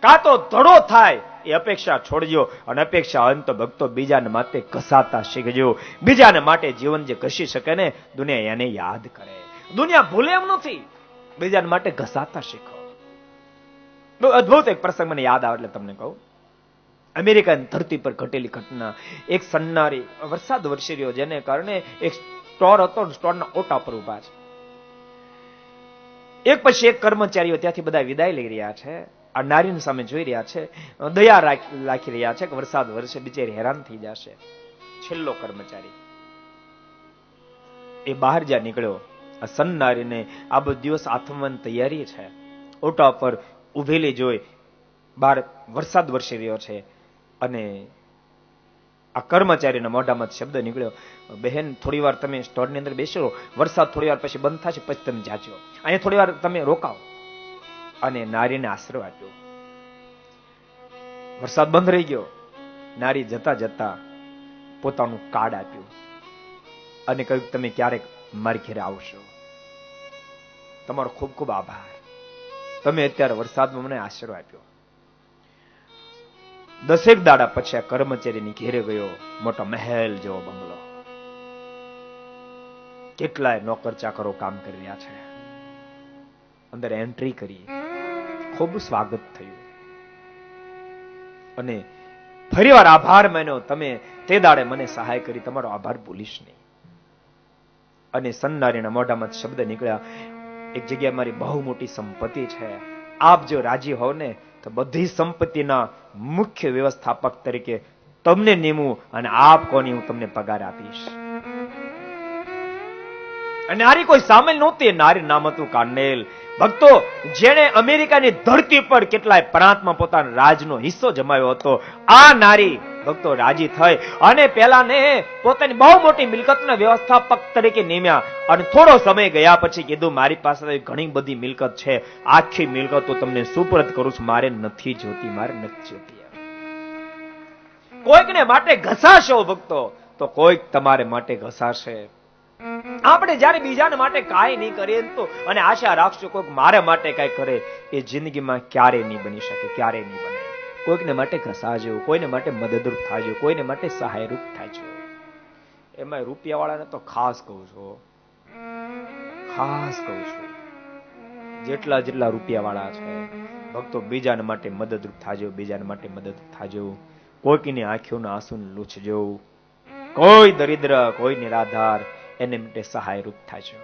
કાં તો ધડો થાય એ અપેક્ષા છોડજો, અને અપેક્ષા અંત ભક્તો બીજાને માટે ઘસાતા શીખજો. બીજાને માટે જીવન જે ઘસી શકે ને, દુનિયા એને યાદ કરે. દુનિયા ભૂલે એમ નથી, બીજાને માટે ઘસાતા શીખો. બહુ અદભુત એક પ્રસંગ મને યાદ આવે એટલે તમને કહું. અમેરિકાની ધરતી પર ઘટેલી ઘટના. એક સન્નારી વરસાદ વરસી રહ્યો, જેને કારણે એક સ્ટોર હતો, સ્ટોરના ઓટા પર ઉભા છે. એક પછી એક કર્મચારીઓ ત્યાંથી બધા વિદાય લઈ રહ્યા છે. આ નારીની સામે જોઈ રહ્યા છે, દયા રાખી રહ્યા છે કે વરસાદ વરસે, બિચારી હેરાન થઈ જશે. છેલ્લો કર્મચારી એ બહાર જ્યાં નીકળ્યો, આ સન્નારીને આ બધો દિવસ આથમવાની તૈયારી છે. ઓટા પર ઉભેલી જોઈ, બહાર વરસાદ વરસી રહ્યો છે, અને આ કર્મચારીના મોઢામાં શબ્દ નીકળ્યો, બહેન થોડી વાર તમે સ્ટોરની અંદર બેસો, વરસાદ થોડી વાર પછી બંધ થશે, પછી તમે જાજો, અહીંયા થોડી વાર તમે રોકાવો. અને નારીને આશરો આપ્યો. વરસાદ બંધ રહી ગયો. નારી જતા જતા પોતાનું કાર્ડ આપ્યું અને કહ્યું, તમે ક્યારેક મારી ઘરે આવશો, તમારો ખૂબ ખૂબ આભાર, તમે અત્યારે વરસાદમાં મને આશરો આપ્યો. 10 દાડા પછી આ કર્મચારીની ઘેરે ગયો. મોટો મહેલ જેવો બંગલો, કેટલાય નોકર ચાકરો કામ કરી રહ્યા છે. અંદર એન્ટ્રી કરી, ખૂબ સ્વાગત થયું, અને ફરીવાર આભાર માન્યો, તમે તે દાડે મને સહાય કરી, તમારો આભાર ભૂલીશ નહીં. અને સન્નારીના મોઢામાં શબ્દ નીકળ્યા, એક જગ્યાએ મારી બહુ મોટી સંપત્તિ છે, આપ જો રાજી હોવ ને તો બધી સંપત્તિના મુખ્ય વ્યવસ્થાપક તરીકે તમને નિમું, અને આપ કોની હું તમને પગાર આપીશ. અને નારી કોઈ સામેલ નહોતી, નારી નામ હતું કાર્નેલ. ભક્તો, જેણે અમેરિકાની ધરતી પર કેટલાય પ્રાંતમાં પોતાના રાજનો હિસ્સો જમાવ્યો હતો, આ નારી ભક્તો રાજી થઈ અને પેલાને પોતાની બહુ મોટી મિલકતના વ્યવસ્થાપક તરીકે નિમ્યા. અને થોડો સમય ગયા પછી કીધું, મારી પાસે ઘણી બધી મિલકત છે, આખી મિલકતો તમને સુપરત કરું છું, મારે નથી જોતી, મારે નથી જોતી. કોઈકને માટે ઘસાશો ભક્તો, તો કોઈક તમારે માટે ઘસાશે. આપણે જયારે બીજાને માટે કાંઈ નહીં કરીએ તો, અને આશા રાખશું કોઈક મારા માટે કાંઈ કરે, એ જિંદગીમાં ક્યારે નહીં બની શકે, ક્યારે નહીં બને. કોઈકને માટે ઘસાજો, કોઈને માટે મદદરૂપ થાજો, કોઈને માટે સહાયરૂપ થાજો. એમાં રૂપિયા વાળાને તો ખાસ કહું છું, ખાસ કહું છું, જેટલા જેટલા રૂપિયા વાળા છે ભક્તો, બીજાને માટે મદદરૂપ થાજો, બીજાને માટે મદદરૂપ થાજો. કોઈકની આંખોના આંસુ લૂછજો, કોઈ દરિદ્ર, કોઈ નિરાધાર, એને માટે સહાયરૂપ થાજો.